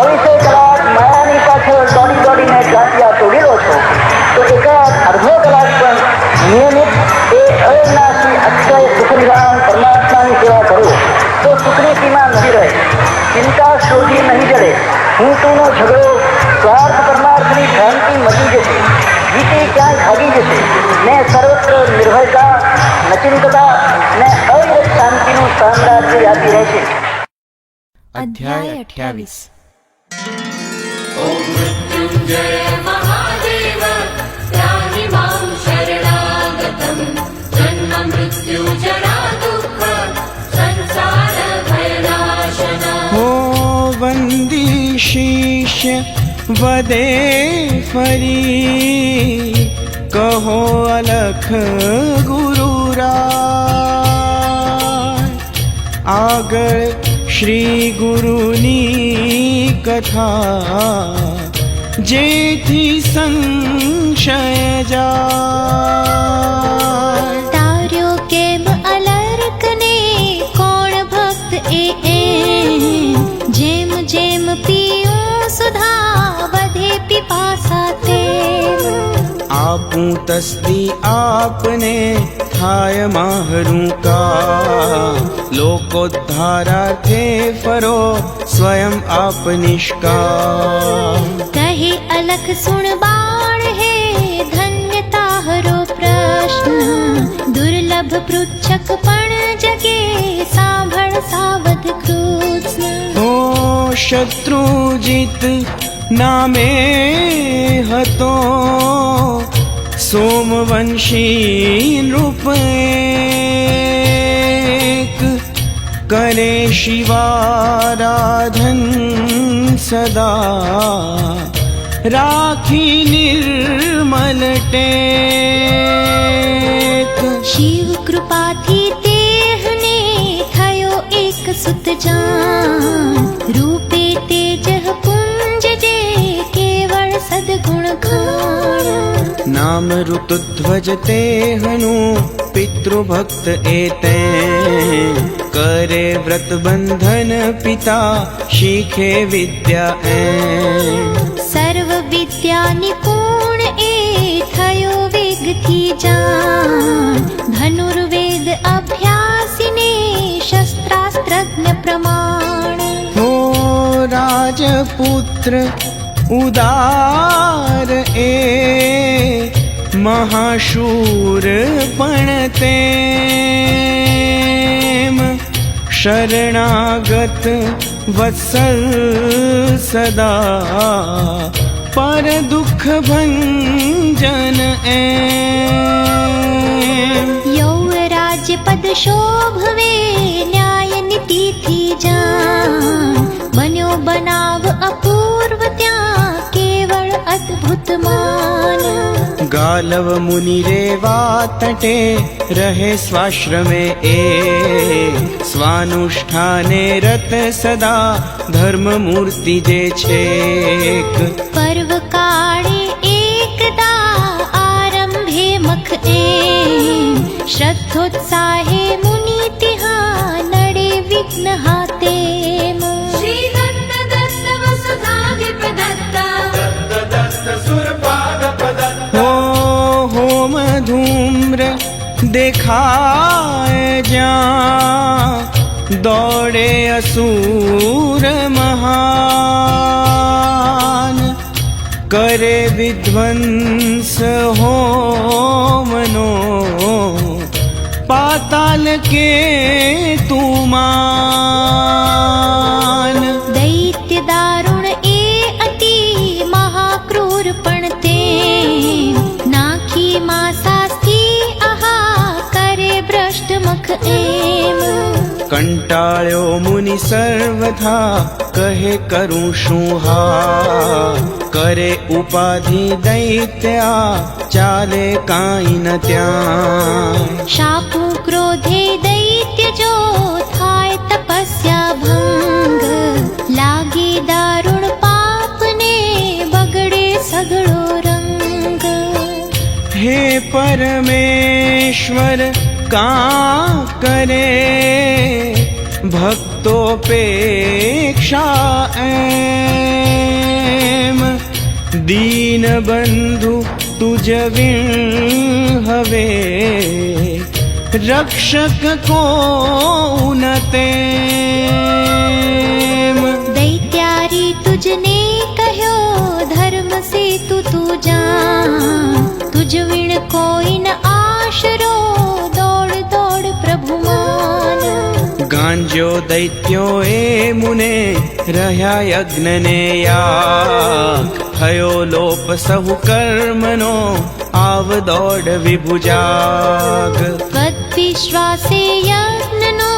24 કલાક માયાની પાછળ દોડીને જાતિયા તોડેલો છો, તો એકાદ અડધો કલાક પણ નિયમિત એ અવિનાશી અક્ષય સુખનિધાન પરમાત્માની સેવા કરો તો સુખની સીમા નહીં રહે, ચિંતા શોધી નહીં જડે, હું તુંનો ઝઘડો, સ્વાર્થ પરમાર્થની ભ્રાંતિ મચી જશે, ગીતે ક્યાંય ભાગી જશે ને સર્વત્ર નિર્ભયતા, નચિંતતા ને અવિરત શાંતિનું સામ્રાજ્ય વ્યાપી રહેશે. અધ્યાય 28. ઓમ મૃત્યુંજય મહાદેવ ત્રાહિ માં શરણાગતમ જન્મ મૃત્યુ જરા દુઃખ સંસાર ભયનાશન. હો વંદી શિષ્ય વદે ફરી, કહો અલખ ગુરુરાય. આગળ શ્રી ગુરુની કથા, જેથી સંશય જાય. તાર્યો કેમ અલર્કને કોણ ભક્ત એ જેમ જેમ પીયું સુધા વધે પીપાસા તે. આપું તસ્દી આપને થાય માહરું કા, લોકોદ્ધારાર્થે ફરો સ્વયં આપ નિષ્કા. કહે અલખ સુણ બાણ હે ધન્યતા હરો પ્રશ્ન, દુર્લભ પૃચ્છક પણ જગે સાંભળ સાવધ કૃષ્ણ. હો શત્રુજીત નામે હતો સોમવંશી નૃપ એક, કરે શિવારાધન સદા રાખી નિર્મલ ટેક. શિવ કૃપાથી તેહને થયો એક સુત જાન, રૂપે તેજ પુંજ જે કેવળ સદગુણ ખાણ. નામ ઋતુધ્વજ તેહનું પિતૃભક્ત એતે, કરે વ્રત બંધન પિતા શીખે વિદ્યા એ. સર્વ વિદ્યા નિપુણ એ થયો વેગથી જાન, ધનુર્વેદ અભ્યાસીને શસ્ત્રાસ્ત્રજ્ઞ પ્રમાણ. હો રાજપુત્ર ઉદાર એ મહાશૂર પણ તેમ, શરણાગત વત્સલ સદા પર દુઃખ ભંજન એમ. યૌવરાજ પદ શોભવે ન્યાય નીતિથી જાન, બન્યો બનાવ અપૂર્વ ત્યાં કેવળ અદ્ભુત માન. ગાલવ મુનિ રેવા તટે રહે સ્વાશ્રમે એ, સ્વાનુષ્ઠાને રત સદા ધર્મ મૂર્તિ જે છેક. પર્વ કાળે એકદા આરંભે મખ એમ, શ્રદ્ધોત્સાહે મુનિ તિહા નડે વિઘ્ન હાતેમ. શ્રી દત્ત દત્ત વસુધાધિપ દત્ત હો હોમ ધૂમ્ર દેખાય જ્યાં, દોડે અસુર મહાન. કરે વિધ્વંસ હોમનો પાતાલ કે તુમાન. દૈત્ય દારુણ એ અતિ મહાક્રૂર પણ તે, નાખી માસાથી આહા કરે ભ્રષ્ટ મુખ એમ. કંટાળ્યો મુનિ સર્વથા કહે કરું શું હા, કરે ઉપાધિ દૈત્યા ચાલે કાંઈ ન ત્યાં. શાપુ ક્રોધે દૈત્ય જો થાય તપસ્યા ભંગ, લાગે દારુણ પાપને બગડે સગળો રંગ. હે પરમેશ્વર કાં કરે ભક્તો પેક્ષા दीन बंधु तुझ विण हवे रक्षक को न तेम। दैत्यारी तुझने कह्यो धर्म से तू जान, तुझ विण कोई न आशरो दौड़ दौड़ प्रभु मान। गांजो दैत्यो ए मुने रह्या यज्ञ ने याग, थयो लोप सहु कर्मनो आव दौड़ विभुजाग। त्वद्विश्वासे यज्ञनो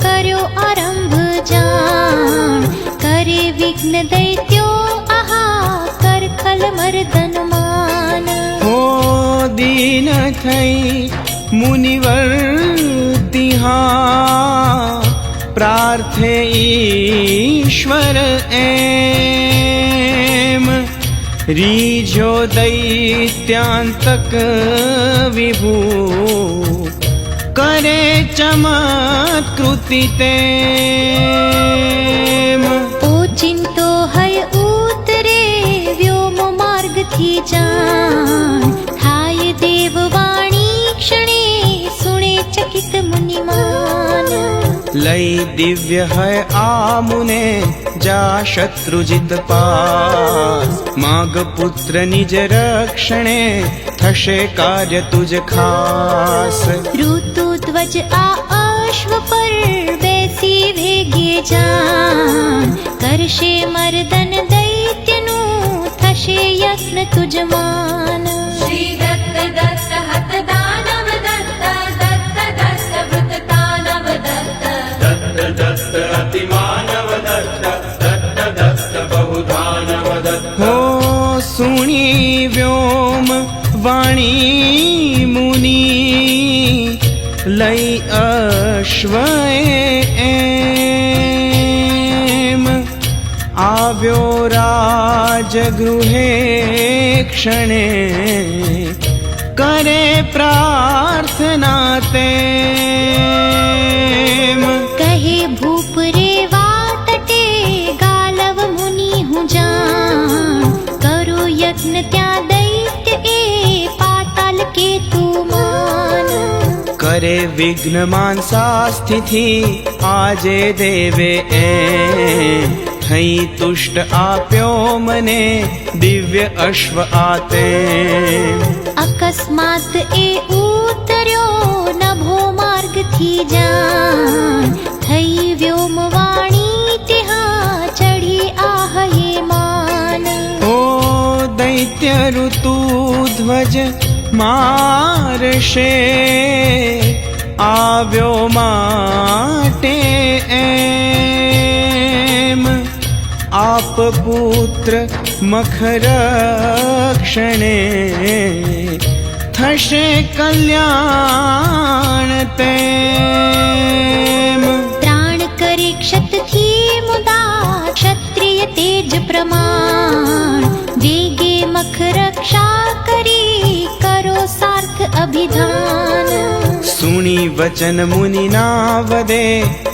कर्यो आरंभ जान, करे विघ्न दैत्यो आहा कर खल मर्दन मान। हो दीन थई मुनिवर तिहाँ प्रार्थे ईश्वर एम। रीझो दैत्यांतक विभु करे चमत्कृति तेम। ओ चिंतो हय उतरे व्योम मार्ग थी जान, थाय देववाणी क्षणे सुने चकित मुनिमान। लई दिव्य है आमुने जा शत्रुजित पास, माग पुत्र निज रक्षणे थशे कार्य तुझ खास। ऋतु ध्वज आ अश्व पर बैसी भेगे जान, करशे मर्दन दैत्यनु थशे यज्ञ तुझ मान। श्री दत्त दत्त हत दानव दत्त, दत्त दत्त वृत दानव दत्त, दत्त दत्त अतिमानव दत्त, दत्त दत्त बहुधानव दत्त। हो सुनी व्योम वाणी मुनि लई अश्व एम। आव्यो राजगृहे क्षणे करे प्रार्थना तेम। कहे भूप रे वातटे गालव मुनि हूँ जान, करो यत्न त्या दैत्य ए पाताल के तू मान। करे विघ्न मानसा स्थिति आजे देवे एम। थई तुष्ट आप्यो मने दिव्य अश्व आते। अकस्मात ए उतर्यो नभो मार्ग थी जान, थई व्योम वाणी तिहा चढ़ी आह ये मान। ओ दैत्य ऋतु ध्वज मारशे आव्यो माटे एम। आप पुत्र मखर क्षणे थशे कल्याण तेम। त्राण करे क्षत थी मुदा क्षत्रिय तेज प्रमाण, वेगे मख रक्षा करी करो सार्थ अभिधान। सुनी वचन मुनि नावदे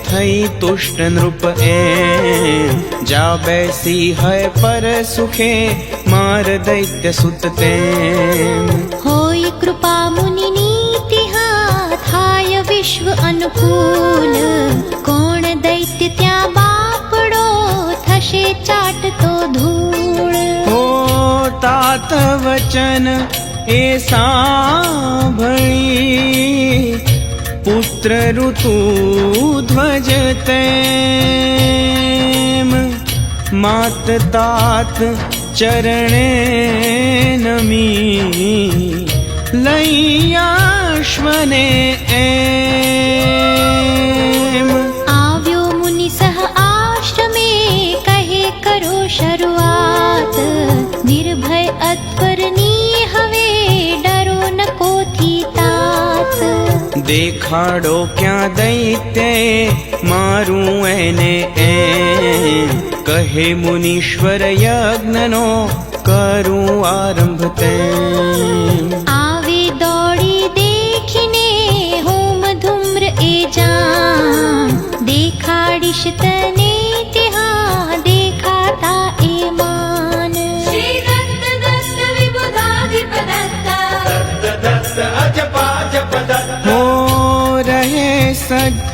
थई तुष्ट नृप एम। जा बैसी है पर सुखे मार दैत्य सुत तेम। होय कृपा मुनि नीतिहा थाय विश्व अनुकूल, कोण दैत्य त्या बापड़ो थशे चाट तो धूल। हो तात वचन ए सांभळी पुत्र ऋतु ध्वज तेम। मात तात चरणे नमी लैयाश्वने एम। आव्यो मुनि सह आश्रमे कहे करो शुरुआत, निर्भय अत्वरनी हवे डरो न कोथी तात। देखाड़ो क्या दैत्य मारूं एने एम। कहे मुनीश्वर यज्ञनो करूं आरंभ तेम। आवे दौड़ी देखिने होम धूम्र ए जान, देखाड़िश तने तिहा देखाता ए मान। श्री दत्त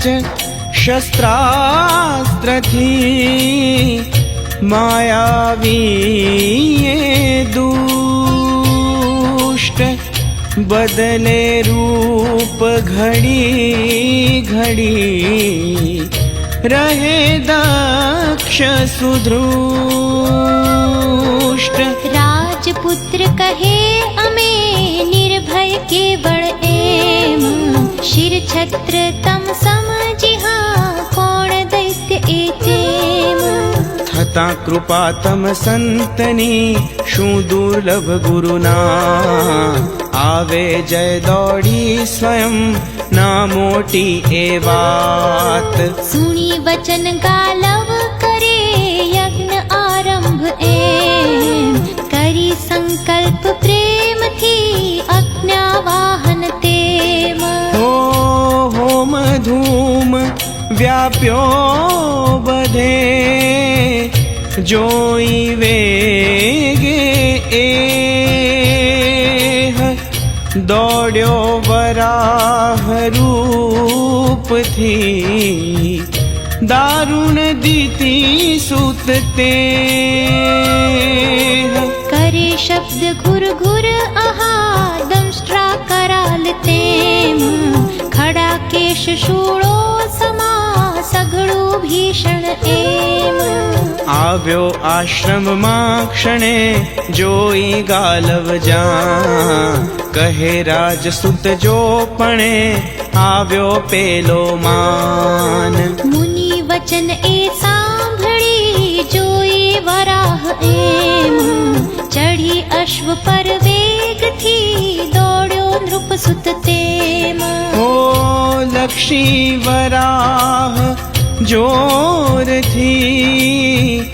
च शस्त्रास्त्रथी मायावी એ દુષ્ટ બદલે રૂપ ઘડી ઘડી રહે દક્ષ સુધૃષ્ટ રાજપુત્ર કહે અમે નિર્ભય કેવળ એમ શિર છત્ર તમ સમજિહા કોણ દૈત્ય એ તેમ થતા કૃપા તમ સંતની શું દુર્લભ ગુરુના આવે જય દોડી સ્વયં ના મોટી એ વાત સુણી વચન ગાલવ કરે યજ્ઞ આરંભ એમ કરી સંકલ્પ પ્રેમથી અજ્ઞાવાહન તેમ હો હોમ ધૂમ વ્યાપ્યો બધે જોઈ વેગે એ દોડ્યો વરાહ રૂપથી દારુણ દીતી સુત તે કરે શબ્દ ઘુર ઘુર આહા દંષ્ટ્રા કરાલ તેમ ખડા કેશ શૂળો સમા સઘળું ભીષણ એમ આવ્યો આશ્રમમાં ક્ષણે જોઈ ગાલવ જા કહે રાજસુત જો પણે આવ્યો પેલો માન મુનિ વચન એ સાંભળી જોઈ વરાહ એમ ચઢી અશ્વ પર વેગથી દોડ્યો નૃપસુત તેમ હો લક્ષી વરાહ જોરથી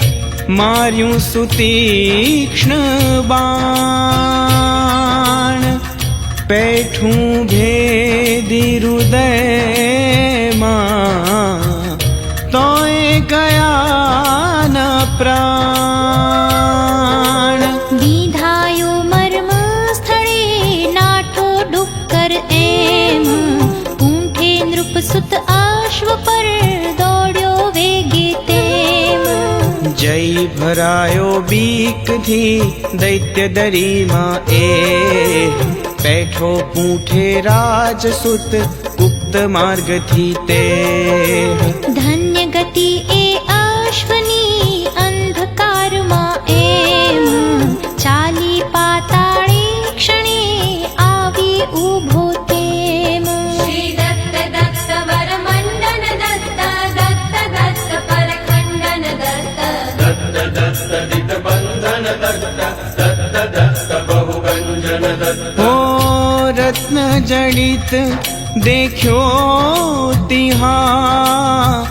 માર્યું સુતીક્ષ્ણ બાણ પેઠું ભેદી હૃદયમાં તોય ગયા ન પ્રાણ વિધાયો મર્મ સ્થળે નાઠો ડુક્કર એમ ઊંઠે નૃપસુત અશ્વ પર દોડ્યો વેગે તેમ જય ભરાયો બીકથી દૈત્ય દરીમાં એ બેઠો પૂંઠે રાજસુત ગુપ્ત માર્ગથી તે ધન્ય ગતિ એ અશ્વની અંધકારમાં એમ ચાલી પાતાળે ક્ષણે આવી ઊભો તેમ श्री दत्त दत्त वर मंडन दत्त दत्त दत्त पर खंडन दत्त दत्त दत्त दित बंधन दत्त दत्त दत्त बहुगंजन दत्त ઓ રત્ન જડિત દેખ્યો તિહા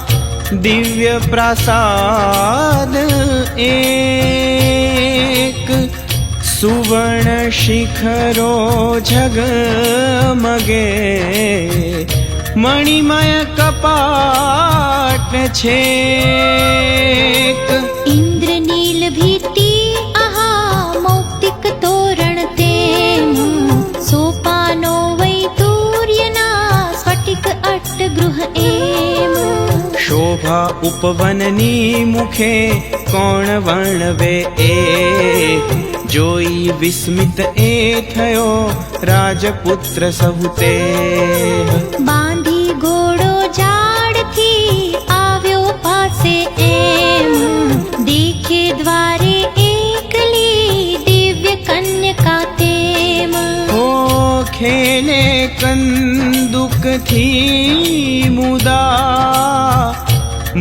દિવ્ય પ્રાસાદ એક સુવર્ણ શિખરો ઝગમગે મણિમય કપાટ છેક ઇન્દ્રનીલ ભીતિ આહા મૌક્તિક તોરણ તેમ સોપાનો વૈદુર્યના સ્ફટિક અષ્ટગૃહ એમ શોભા ઉપવનની મુખે કોણ વર્ણવે એ જોઈ વિસ્મિત એ થયો રાજપુત્ર સહુતે બાંધી ઘોડો ઝાડથી આવ્યો પાસે એમ દેખે દ્વારે એકલી દિવ્ય કન્યકા તેમ હો ખેલે કંદુકથી મુદા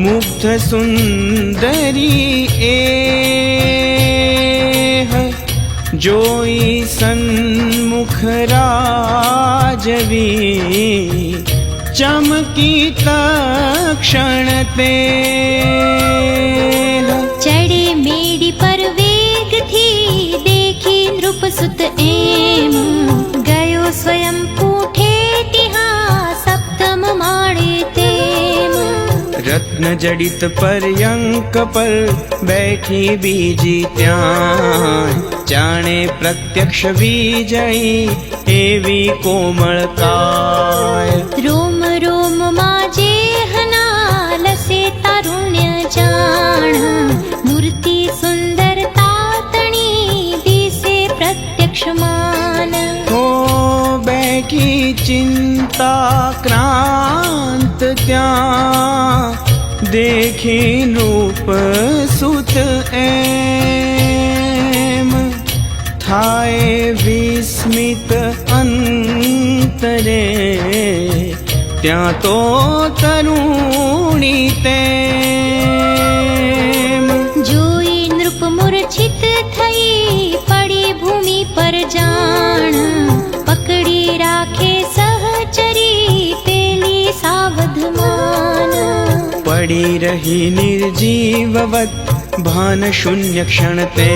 મુગ્ધ સુંદરી એ જોઈ સન્મુખ રાજવી ચમકી તક્ષણ તે ચડે મેડી પર વેગથી દેખી નૃપસુત એમ ગયો સ્વયં પૂઠે તિહા સપ્તમ માળે તેમ રત્ન જડિત પર્યંક પર બેઠી બીજી ત્યાં જાણે પ્રત્યક્ષ વિજયી એવી કોમળ કાય રોમ રોમ માં જે જાણ મૂર્તિ સુંદર તાતણી દિશે પ્રત્યક્ષ માન हो बैठी चिंता क्रांत त्या देखी रूप सुत एम थाए विस्मित अंतरे त्या तो तरुणी तेम જોઈ નૃપ મૂર્છિત થઈ પડી ભૂમિ પર જાણ પકડી રાખે સહચરી પેલી સાવધમાન पड़ी रही निर्जीववत भान शून्य क्षण ते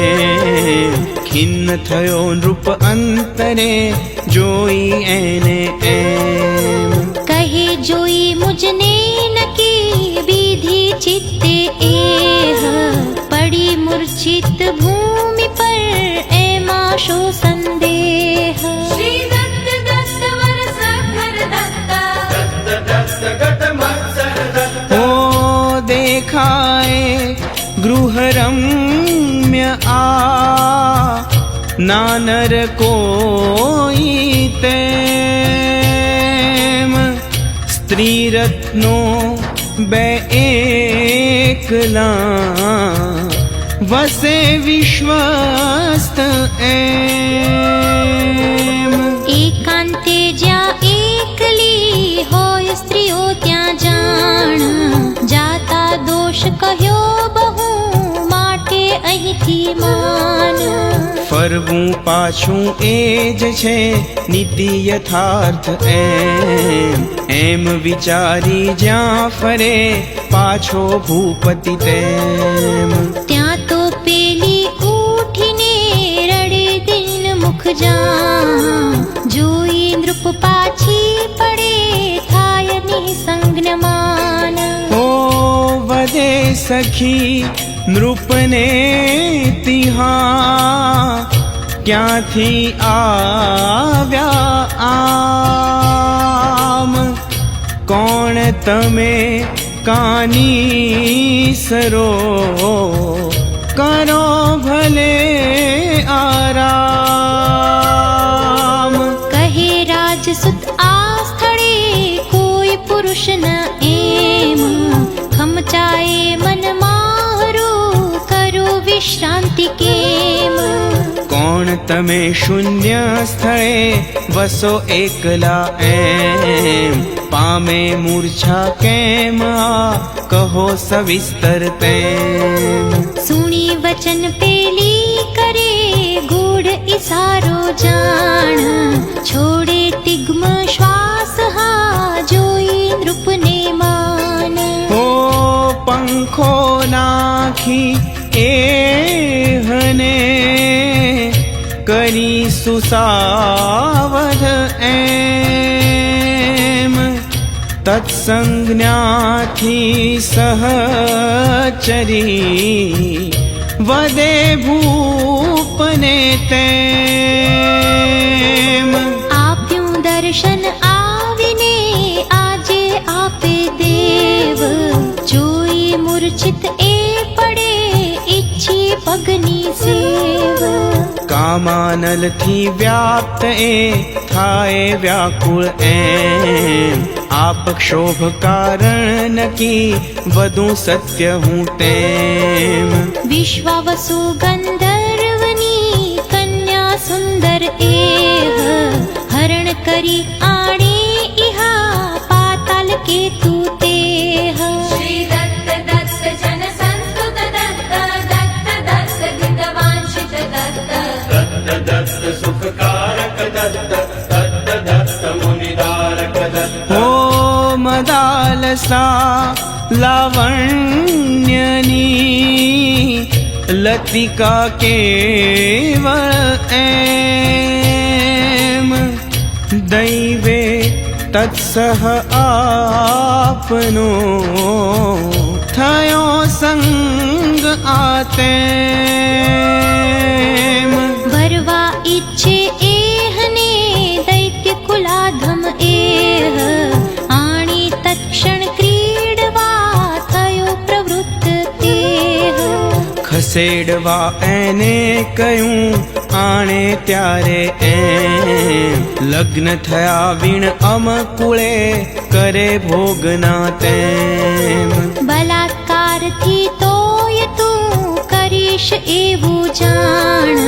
खिन्न थयो नृप अंतरे जोई एने एम કહે જોઈ મુજને નકી વિધિ ચિત્તે એહ પડી મૂર્છિત ભૂમિ પર એમાં શો સંદેહ श्री दत्त दत्त वर सखर दत्ता दत्त दत्त गत मत्सर दत्त हो देखाए गृह रम्य आ नानर कोई तेम स्त्री रत्नो बे एकला वसे विश्वस्त एम એકાંતે જ્યાં એકલી હોય સ્ત્રીઓ ત્યાં જાણ જાતા દોષ કહ્યો બહુ માટે અહીંથી માન ફરવું પાછું એ જ છે નીતિ યથાર્થ એમ વિચારી જ્યાં ફરે પાછો ભૂપતિ તેમ ત્યાં તો પેલી ઉઠીને રડે દિન મુખ જા જોઈ નૃપ પાછી પડે થાય નિસંગ્ન માન ઓ વધે સખી નૃપને તિહા ક્યાંથી આવ્યા આમ કોણ તમે કાની સરો કરો ભલે આરામ કહે રાજસુત આ સ્થળે કોઈ પુરુષ ન એમ ખમચાએ મન મારું કરો વિશ્રાંતિ કેમ કોણ તમે શૂન્ય સ્થળે વસો એકલા એમ પામે મૂર્છા કેમ આ કહો સવિસ્તર તેમ સુણી વચન પેલી કરે ગૂઢ ઈશારો જાણ છોડે તિગ્મ શ્વાસ હા જોઈ નૃપને માન હો પંખો નાખી એહને કરી સુસાવધ એમ તત્સંજ્ઞાથી સહચરી વદે ભૂપને તેમ આપ્યું દર્શન આવીને આજે આપે દેવ જોઈ મૂર્છિત એ પડે ઈચ્છી પગની સેવ કામાનલથી વ્યાપ્ત એ થાય વ્યાકુળ એમ આપ ક્ષોભ કારણ નકી વધુ સત્ય હું તેમ વિશ્વાવસુ ગંધર્વની કન્યા સુંદર એહ હરણ કરી આણે ઇહા પાતાલ કેતુ તેહ श्री दत्त दत्त जन संस्तुत दत्त दत्त दत्त हित वांछित दत्त दत्त दत्त सुखकारक दत्त दत्त दत्त मुनिदारक दत्त हो मदालसा लावण्यनी लतिका केवल एम दैवे तत्सह आपनो थयो संग आते વરવા ઈચ્છે એહને દૈત્ય કુલાધમ એહ આણી તત્ક્ષણ ક્રીડવા થયો પ્રવૃત્ત ખસેડવા એને કહ્યું આણે ત્યારે એમ લગ્ન થયા વીણ અમકુળે કરે ભોગના તેમ બલાત્કારથી તોય તું કરીશ એવું જાણ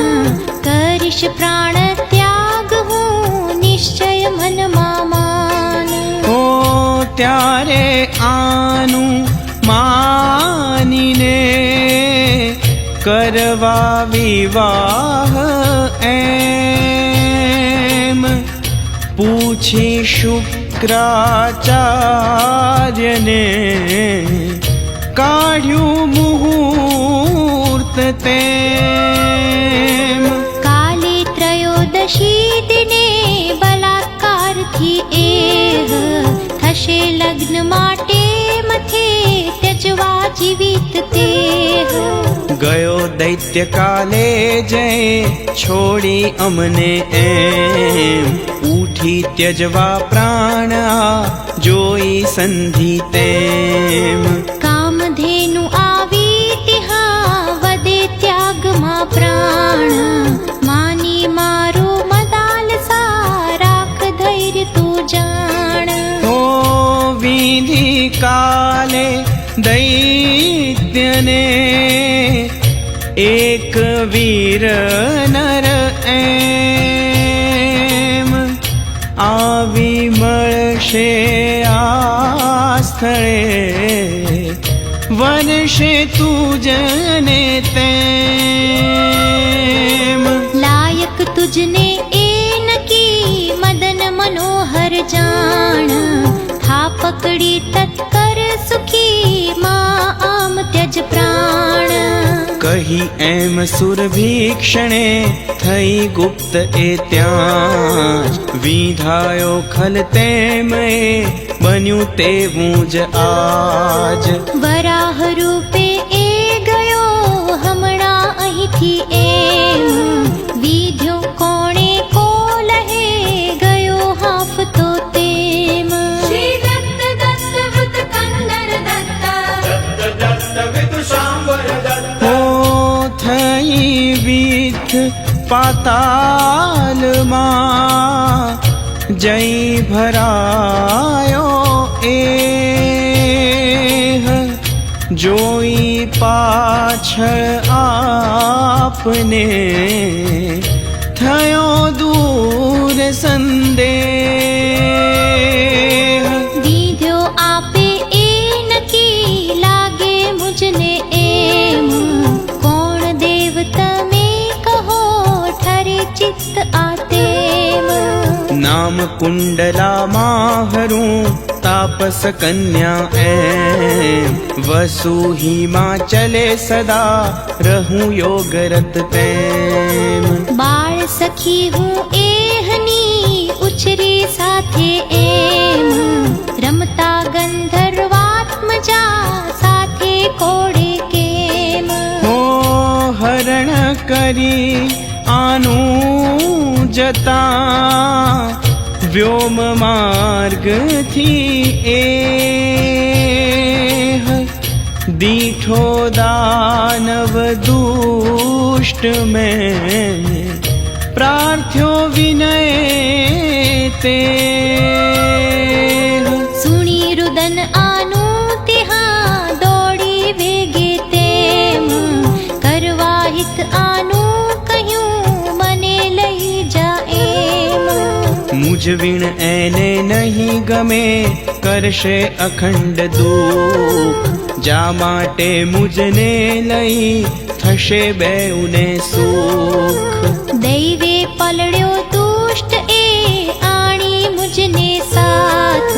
કરીશ પ્રાણ ત્યાગ હું નિશ્ચય મનમાં માન ઓ ત્યારે આનું માનીને કરવા વિવાહ એમ પૂછી શુક્રાચાર્યને કાઢ્યું મુહૂર્ત તેમ કાલે ત્રયોદશી દિને બલાત્કારથી એહ થશે લગ્ન માટે મથે ત્યજવા જીવિત તેહ ગયો દૈત્ય કાલે જય છોડી અમને એમ ઉઠી ત્યજવા પ્રાણ જોઈ સંધિ તેમ કામધેનુ આવી તિહા વદે ત્યાગમાં પ્રાણ માની મારો મદાલસા રાખ ધૈર્ય તું જાણ ઓ વિધિ કાલે દૈત્યને એક વીર નર એમ આવી મળશે આ સ્થળે વનશે તુજને તેમ લાયક તુજને એ નકી મદન મનોહર જાણ હા પકડી તત્કર સુખી માં આમ ત્યજ પ્રાણ કહી એમ સુરભીક્ષણે થઈ ગુપ્ત એ ત્યાં જ વિધાયો ખલ તેમ એ બન્યું તેવું જ આજ વરાહ રૂપે એ ગયો હમણાં અહીંથી એમ વિધ્યો કોણે કોલહે ગયો હાફતો તેમ શ્રી દત્ત દત્ત વૃત કંદર દત્તા દત્ત દત્ત વિદુષાંબર દત્ત ઓ થઈ વિધ પાતાલમાં જય ભરાયો એ જોઈ પાછળ આપને થયો દૂર સંદેહ વિધ્યો આપે એ નકી લાગે મુજને એમ કોણ દેવ તમે કહો ઠરે ચિત્ત આતેમ નામ કુંડલા માહરું તાપસ કન્યા એમ વસુ હિમાચલે સદા રહું યોગરત તેમ બાળ સખી હું એહની ઉછરી સાથે એમ રમતા ગંધર્વાત્મજા સાથે કોડે કેમ હો હરણ કરી આનું જતા વ્યોમ માર્ગથી એ દીઠો દાનવ દુષ્ટ મેં પ્રાર્થ્યો વિનય તે સુણી રુદન આનું તિહા દોડી વેગે તેમ કરવા હિત આનું કહ્યું મને લઈ જા એમ મુજ વીણ એને નહીં ગમે કરશે અખંડ દુઃખ જા માટે મુજને લઈ થશે બેઉને સુખ દૈવે પલળ્યો દુષ્ટ એ આણી મુજને સાથ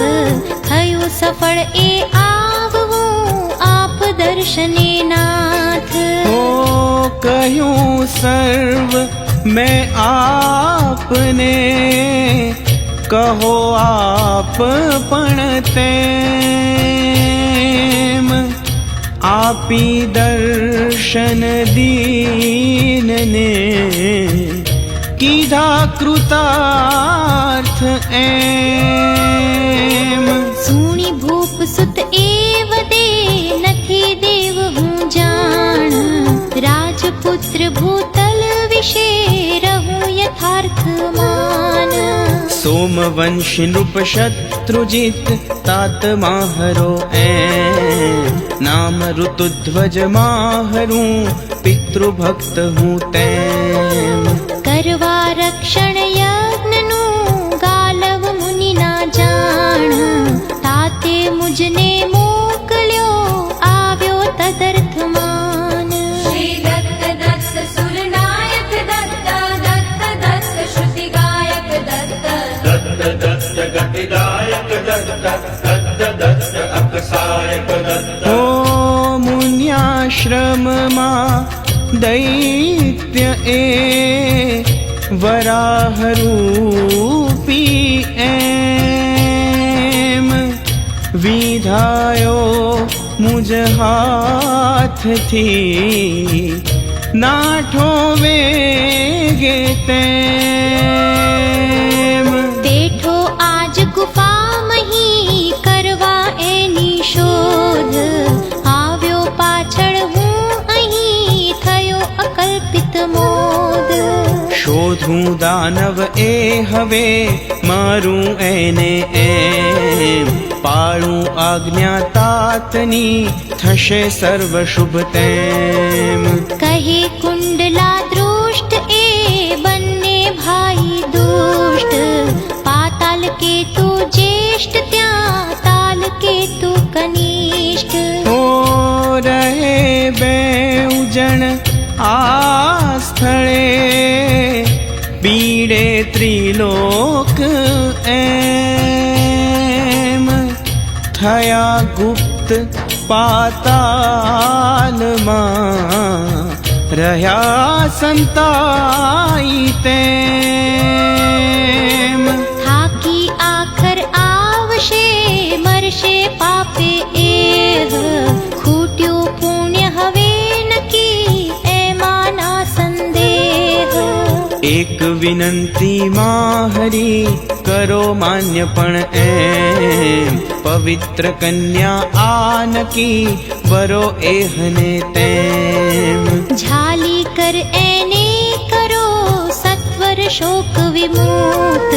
થયું સફળ એ આવવું આપ દર્શને નાથ ઓ કહ્યું સર્વ મેં આપને કહો આપ પણ તેમ આપી દર્શન દીનને કીધા કૃતાર્થ એમ સુણી ભૂપ સુત એવ દે નથી દેવ હું જાણ મિશ્ર ભૂતલ વિશે રહું યથાર્થમાન सोमवंशी नृप शत्रुजित तात माहरो नाम ऋतुध्वज माहरू पितृभक्त हूँ तेम કરવા રક્ષણ યજ્ઞનું ગાલવ મુનિના જાણ તાતે મુજને મોકલ્યો આવ્યો તદર્થમાન श्री दत्त दत्त सुरनायक दत्त दत्त दत्त श्रुति गायक दत्त दत्त दत्त गतिदायक दत्त दत्त दत्त अकसायक दत्त ओ मुन्याश्रमમાં दैत्य वराहरूपी एम विधायो मुझ हाथથી નાઠો વેગે તેમ બેઠો આજ ગુફામહી કરવા એની શોધ આવ્યો પાછળ હું અહીં થયો અકલ્પિત મોદ શોધું દાનવ એ હવે મારું એને એમ પાળું આજ્ઞા તાતની થશે સર્વ શુભ તેમ કહે કુંડલા દૃષ્ટ એ બંને ભાઈ દુષ્ટ પાતાલ કેતુ જ્યેષ્ઠ ત્યાં તાલ કેતુ કનિષ્ઠ ઓ રહે બેઉ જણ આ સ્થળે પીડે ત્રિલોક એમ થયા ગુપ્ત પાતાલમાં રહ્યા સંતાઈ તેમ થાકી આખર આવશે મરશે પાપે એહ ખૂટ્યું પુણ્ય હવે નકી એમાં ના સંદેહ એક વિનંતી માહરી કરો માન્ય પણ એમ પવિત્ર કન્યા આનકી વરો એહને તેમ ઝાલી કર એને કરો સત્વર શોક વિમુક્ત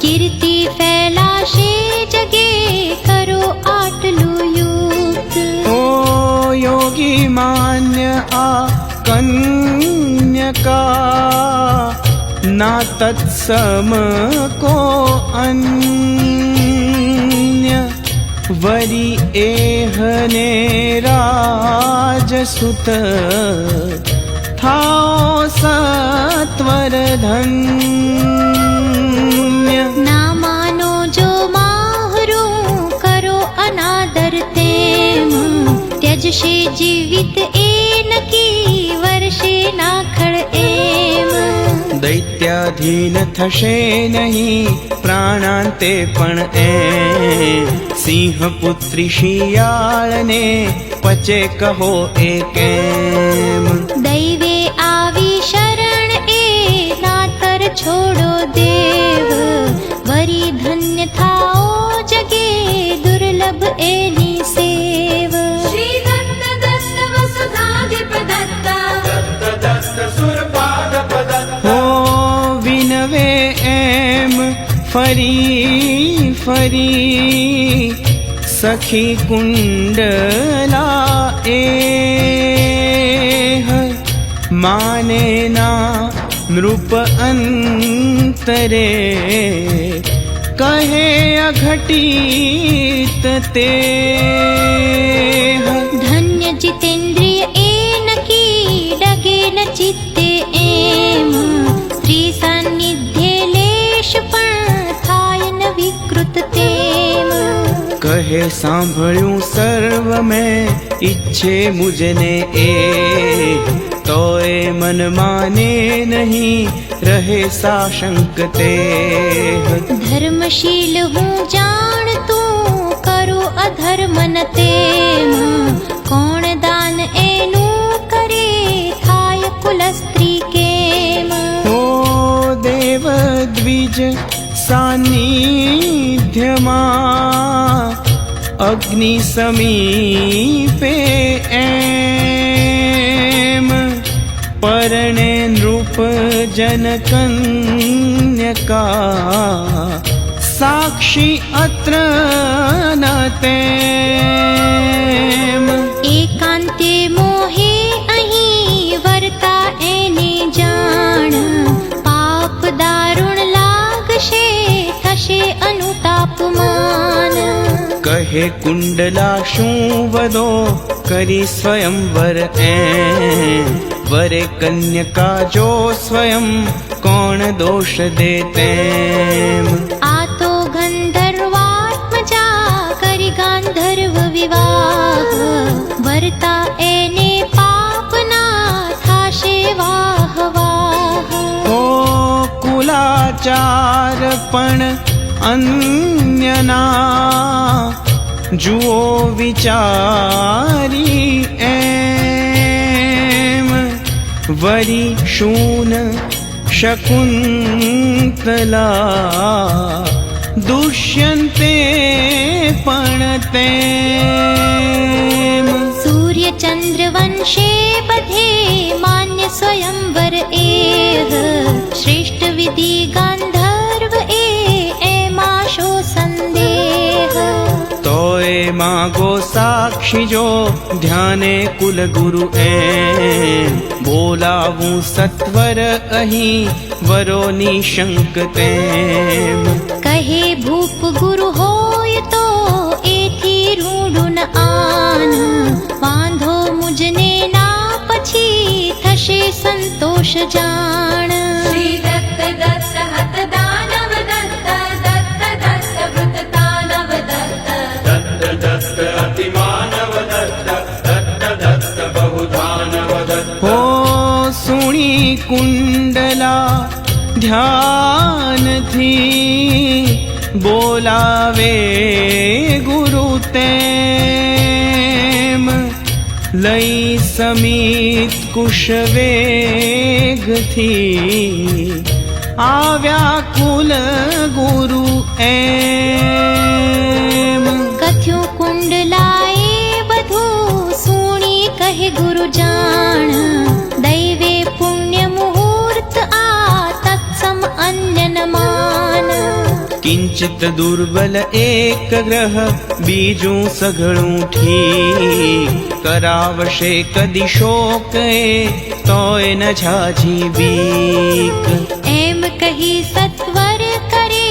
કીર્તિ ફેલાશે જગે કરો આટલું યુક્ત ओ योगी मान्य आ कन्यका ना तत्सम को अन्य वरी एहने राजसुत थाओ सत्वर धन्य ના માનો જો માહરું કરો અનાદર તેમ ત્યજશે જીવિત એ નકી વર્ષે નાખડ એમ દૈત્યાધીન થશે નહીં પ્રાણાંતે પણ એ સિંહપુત્રી શિયાળને પચે કહો એ કેમ દૈવે આવી શરણ એ નાતર છોડો દેવ વરી ધન્ય થાઓ જગે દુર્લભ એની સેવ श्री दत्त दत्त वसुधाधिप दत्त दत्त दत्त सुरपादप दत्त હો વિનવે એમ ફરી ફરી સખી કુંડલા એ માને ના નૃપ અંતરે કહે અઘટિત તે ધન્ય જીતેન્દ્રિય એ નકી ડગે ન ચિત્તે એમ સ્ત્રી સાનિધ્ય લેશ પણ થાય ન વિકૃત તેમ કહે સાંભળ્યું સર્વ મેં ઈચ્છે મુજને એ તોય મન માને નહીં રહે સાશંક તે ધર્મશીલ હું જાણતું કરું અધર્મ ન તેમ કોણ દાન એનું કરે થાય કુલ સ્ત્રી કેમ ઓ દેવ દ્વિજ સાનિધ્યમાં અગ્નિ સમીપે એમ પર जन कन्यका साक्षी अत्र न तेम। एकांते मोहे अहीं वर्ता एने जाण, पाप दारुण लागशे थशे अनुतापमान। कहे कुंडला शूं वदो करी स्वयंवर वरे कन्यका जो स्वयं कौन दोष देतेम। आ तो गंधर्वात्मजा करी गांधर्व विवाह, वर्ता एने पापना थाशे वाह वाह। ओ कुलाचार पण अन्यना जुओ विचारी एम। वरी शून शकुंतला दुष्यंते पण तेम। सूर्य चंद्र वंशे बधे मान्य स्वयंवर एह, श्रेष्ठ विधि गांधर्व एमाशो संदेह। तोय मागो साक्षी जो ध्याने कुल गुरु बोलावूं सत्वर अहीं वरो निशंक तेम। कहे भूप गुरु होय तो एथी रूडुन आन, वांधो मुझने ना पछी थशे संतोष जान। श्री दत्त दत्त हत दानव दत्त, दत्त दत्त वृत दानव दत्त। दत्त दत्त अतिमानव दत्त, दत्त दत्त बहुधानव दत्त। हो सुणी कुंडला ध्यान थी बोलावे गुरु तेम। लई समीत कुश वेग थी आव्या कुल गुरु एम। कथ्यो कुंडलाए बधु सुणी कहे गुरु जान, दैवे पुण्य मुहूर्त आ तत्सम अन्य न मान। किंचित दुर्बल एक ग्रह बीजू सघळूं ठीक, करावशे कदी शोक तोय न झाझी बीक। एम कही सत्वर करे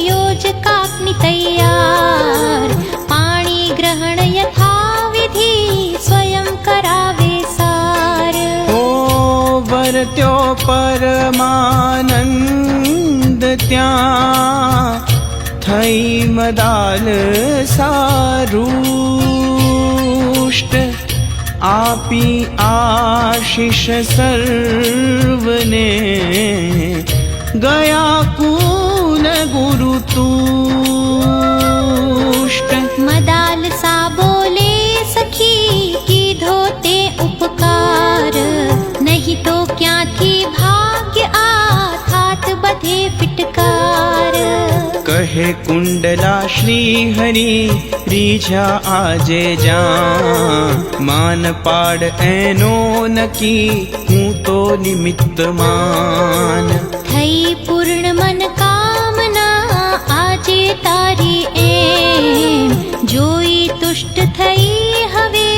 योजकाग्नि तैयार, पाणी ग्रहण यथा विधि स्वयं करावे सार। ओ वर्त्यो परमानंद ત્યાં થઈ મદાલ સારુષ્ટ, આપી આશીષ સર્વને ગયા કુલ ગુરુ તુષ્ટ। मदाल सा बोले सखी कीधो ते उपकार, नहीं तो क्या थी भाग्य आ थात बधे फिटकार। कहे कुंडला श्री हरि રીઝા આજે જા માન પાડ એનો નકી હું તો નિમિત્ત માન। થઈ પૂર્ણ મન કામના આજે તારી એમ, જોઈ તુષ્ટ થઈ હવે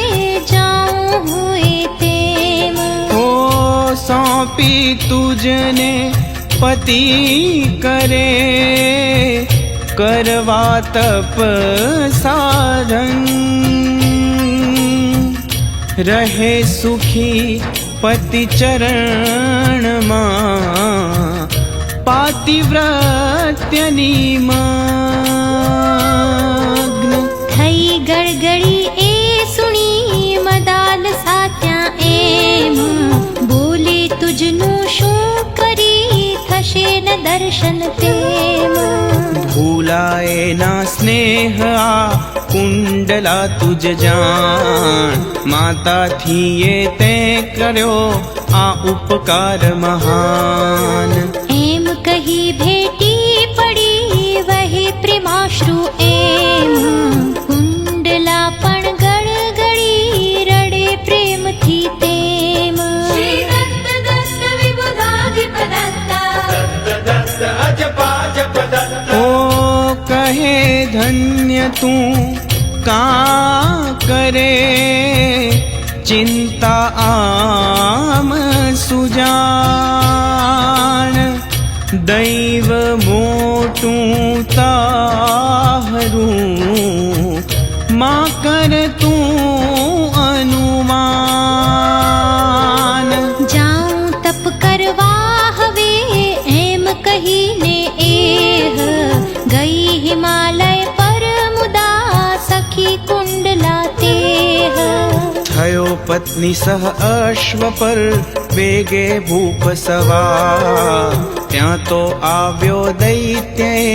જાઉં હું એ તેમ। हो सौंपी तुझने पति करे करवा तप साधन, रहे सुखी पति चरण मां पातिव्रत्यनि मग्न। થઈ ગળગળી એ સુણી મદાલ સાત્યા એમ, બોલે તુજનું શું કરી થશે ન દર્શન તેમ। भूलाए ना स्नेह आ कुंडला तुझ जान, माता थी ये ते कर्यो आ उपकार महान। એમ કહી ભેટી પડી વહે પ્રેમાશ્રુ એમ, કુંડલા પણ ગળગળી રડે પ્રેમથી તેમ। श्री दत्त दत्त विबुधा अन्य तू का करे, चिंता आम सुजान। दैव मोटू ताहरू, मां कर तू अनुमान। जाऊं तप करवा हवे एम कहीने एह, गई हिमालय पर मुदा सखी कुंडला तेह। थयो पत्नी सह अश्व पर वेगे भूप सवार, ત્યાં તો આવ્યો દૈત્યએ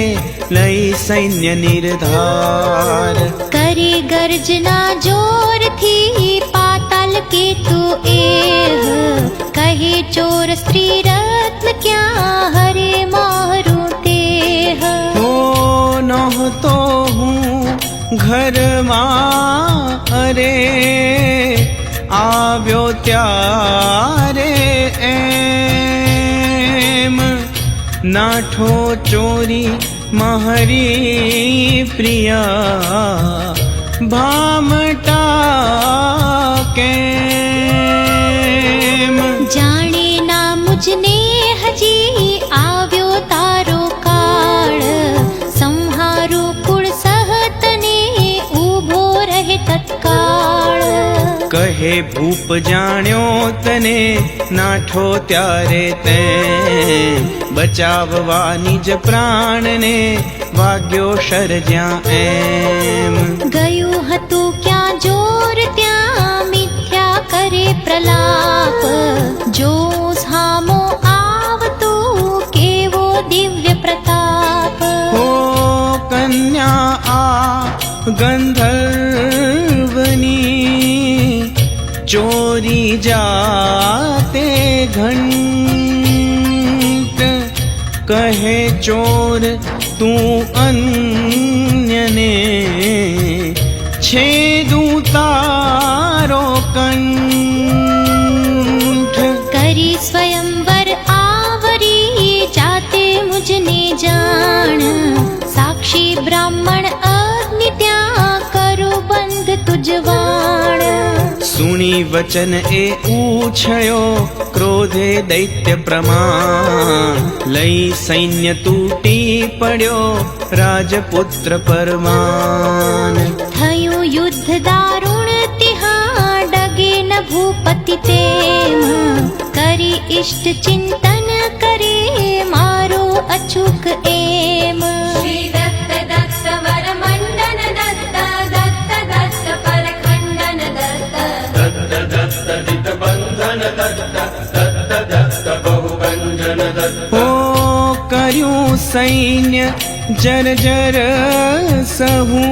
લઈ સૈન્ય નિર્ધાર। करे गर्जना जोर थी पाताल के तू एह, कहे चोर स्त्री रत्न क्या हरे मारू तेह। हो नहोतो હું ઘરમાં, અરે આવ્યો ત્યારે એમ। નાઠો ચોરી महरी प्रिया, भामटा केम। जाने ना मुझने हजी आव्यो तारो काळ, संहारो कुळ सहतने ऊभो रहे तत्काळ। कहे भूप जाण्यो तने नाठो त्यारे ते, बचाववा निज प्राण ने वाग्यो शरज्या एम। गयो हतु क्या जोर त्या मिथ्या करे प्रलाप, जो सामो आवतो केवो दिव्य प्रताप। हो कन्या आ गंधर्वनी, चोरी जाते घंट। कहे चोर तू अन्यने, छेदू तारो कंठ। करी स्वयंवर आवरी जाते मुझने जान, साक्षी ब्राह्मण अग्नि त्या करो बंध तुझवाण। सुनी वचन ए ऊछयो क्रोधे दैत्य प्रमाण, लई सैन्य तूटी पड्यो राजपुत्र परमान। थयो युद्ध दारुण तिहा डगे न भूपति तेम, करी इष्ट चिंतन करे मारो अचूक एम। श्री दत्त दत्त वर मंडन दत्त, दत्त दत्त पर खंडन दत्त। दत्त दत्त दित बंधन दत्त, दत्त दत्त बहुगंजन दत्त। हो कर्यूं सैन्य जर जर सहू,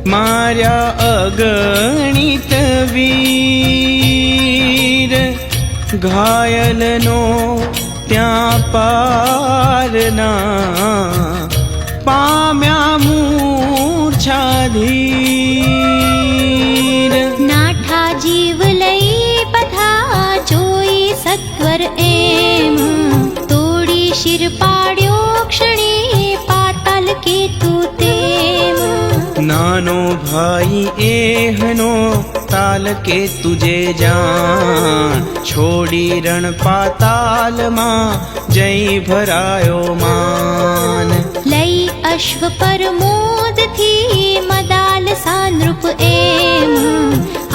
मार्या अगणित वीर। घायलनो त्या पारना, पाम्या मूर्छाधीर। नाठा जीव लई बधा जोई सत्वर एम, तोड़ी शिर पाड्यो क्षणे पाताल के तू तेम। नानो भाई एहनो ताल के तुझे जान, छोड़ी रण पाताल मां जय भरायो मान। लई अश्व पर मोद थी मदाल सानृप एम,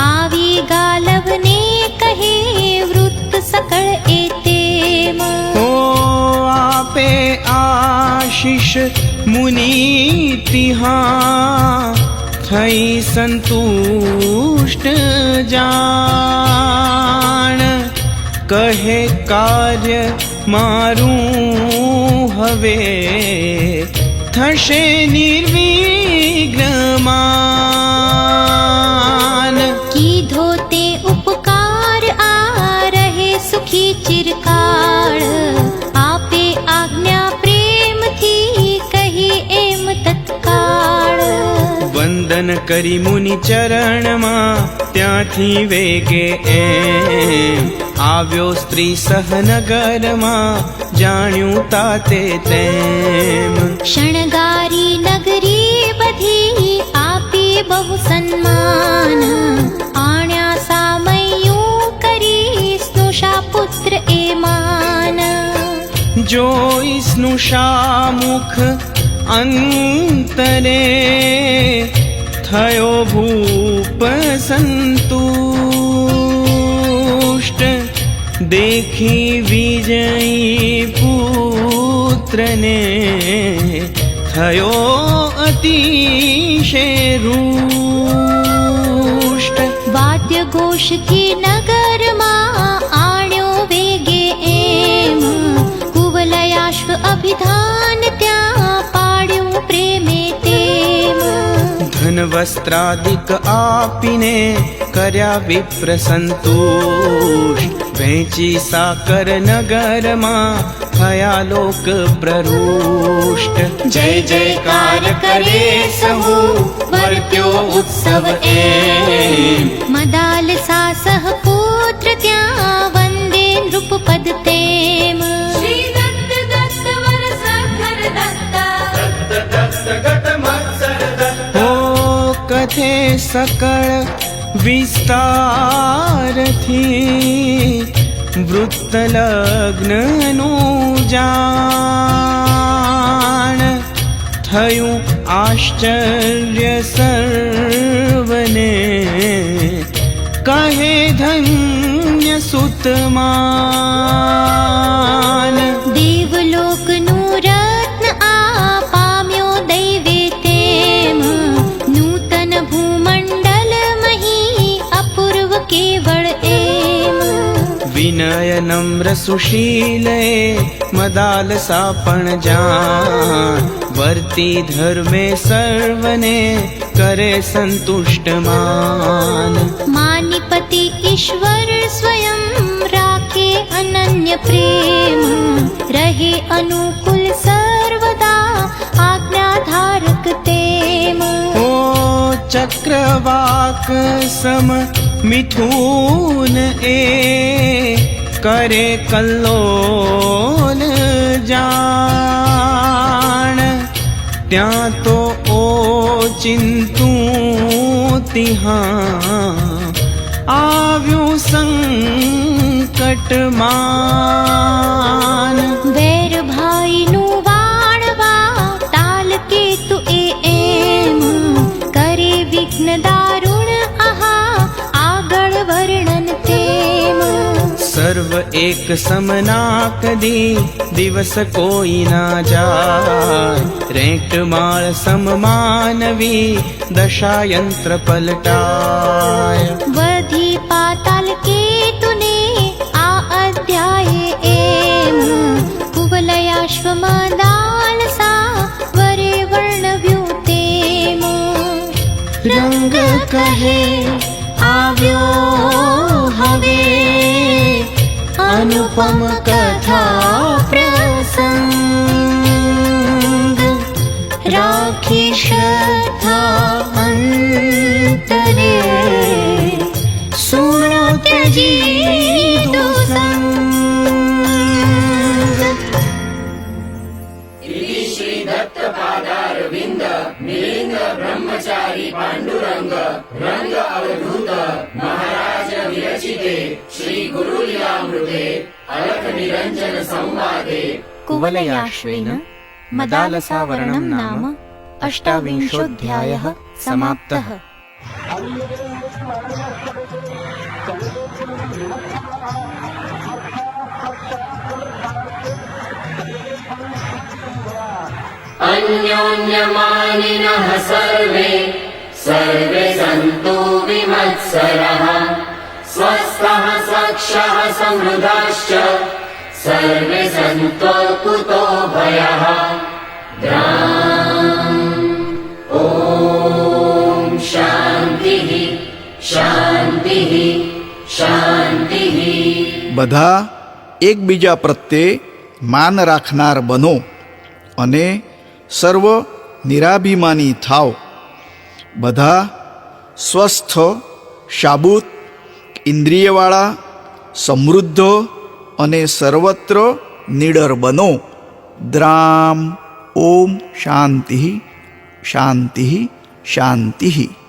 आवी गालव ने कहे वृत्त सकळ एतेम। ओ आपे आशीष मुनि तिहा, थई संतुष्ट जान। कहे कार्य मारू हवे, थशे निर्विघ्नमान। कीधो ते उपकार आ रहे सुखी चिरकाळ, आपे आज्ञा प्रेम थी कही एम तत्काळ। वंदन करी मुनि चरण मां त्यांथी वेगे एम, આવ્યો સ્ત્રી સહનગરમાં જાણ્યું તાતે તેમ। शणगारी नगर नगरी बधी आपी बहु सन्मान आण्या सामयू करी स्नुषा पुत्र ए मान जो स्नुषा मुख अंतरे थयो भूप संतुष्ट देखी विजयी पुत्र ने थयो अतिशय रुष्ट वाद्य घोष थी नगर मा आण्यो वेगे एम कुवलयाश्व अभिधान त्या पाड्યું प्रेमे तेम धन वस्त्रादिक आपीने कर्या विप्र संतुष्ट वेची साकर नगर मा थया लोक प्ररुष्ट जय जयकार करे सहु वर्त्यो उत्सव एम मदाल सासह पुत्र त्या वंदे नृपपद तेम श्री दत्त दत्त वर सखर दत्ता दत्त दत्त घट मत्सर दत्त हो कथे सकळ विस्तार थी वृत्त लग्न जाण थયું आश्चर्य सर्वने कहे धन्य सुतमान देवलोक नु रत्न आ पाम्यो दैवे तेम नूतन भूमंडल मही अपूर्व केवल एम विनय नम्र सुशीले मदाल सापण जान वर्ती धर्मे सर्वने करे संतुष्ट मान मानिपति ईश्वर स्वयं राखे अनन्य प्रेम रहे अनुकूल सर्वदा आज्ञाधारक तेम ओ चक्रवाक सम मिथुन ए करे कल्लोल जान त्या तो ओ चिंतु तिहां आव्यो संकट मान वैर भाई नु वाणवा ताल के तु एम करे विघ्न दारुण आहा આગળ વર્ણન તેમ सर्व एक समना कदी दिवस कोई ना जाय रेंट माळ सममानवी दशा यंत्र पलटाय वधी पाताल के तुने आ अध्याय एम कुवलयाश्व मदाल सा वरे वर्णव्यू तेम रंग कहे આવ્યો હવે अनुपम कथा प्रसंग राखी श्रद्धा अंतरे सुनो त्यजी दुसंग श्री दत्त पादारविंद मिलिंद ब्रह्मचारी पांडुरंग रंग अवधूत महाराज विरचिते श्री गुरुलीलामृते अलख निरंजन संवादे कुवलयाश्वेन मदालसावर्णं नाम 28ोऽध्यायः समाप्तः। अन्योन्यमानिनः सर्वे सर्वे सन्तु विमत्सरः स्वस्थः स्वक्षः समृद्धाश्च सर्वे सन्तो कुतो भयः ॐ शान्तिः शान्तिः शान्तिः। બધા એકબીજા પ્રત્યે માન રાખનાર બનો અને સર્વ નિરાભિમાની થાવ. બધા સ્વસ્થ, શાબૂત, ઇન્દ્રિયવાળા, સમૃદ્ધ અને સર્વત્ર નિડર બનો. દ્રામ. ઓમ શાંતિ શાંતિ શાંતિ.